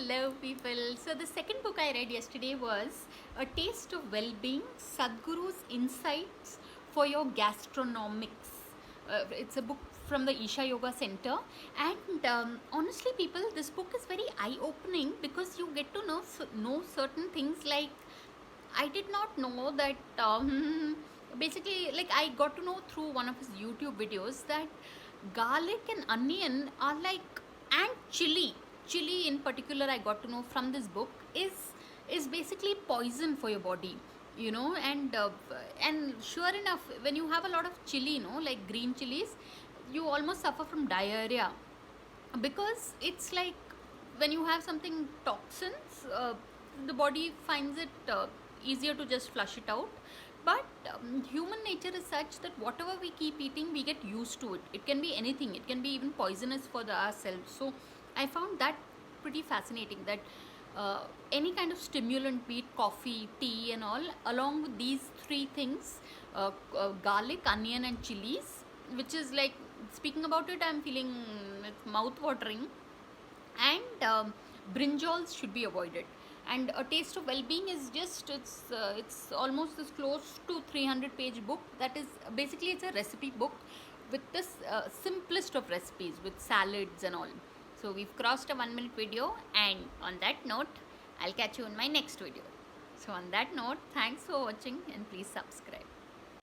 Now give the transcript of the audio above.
Hello, people. So, the second book I read yesterday was A Taste of Well-Being, Sadhguru's Insights for Your Gastronomics. It's a book from the Isha Yoga Center. And honestly, people, this book is very eye-opening because you get to know certain things like I did not know that basically, like, I got to know through one of his YouTube videos that garlic and onion are like, and chili in particular, I got to know from this book is basically poison for your body, and sure enough, when you have a lot of chili, like green chilies, you almost suffer from diarrhea because it's like when you have something toxins, the body finds it easier to just flush it out. But human nature is such that whatever we keep eating, we get used to it. It can be anything, it can be even poisonous for ourselves. So I found that pretty fascinating, that any kind of stimulant, be it coffee, tea and all, along with these three things, garlic, onion and chilies, which is like, speaking about it, I'm feeling it's mouth watering. And brinjals should be avoided. And A Taste of Well-Being is just, it's almost as close to 300-page book. That is basically, it's a recipe book with the simplest of recipes, with salads and all. So we've crossed a 1 minute video, and on that note, I'll catch you in my next video. So on that note, thanks for watching and please subscribe.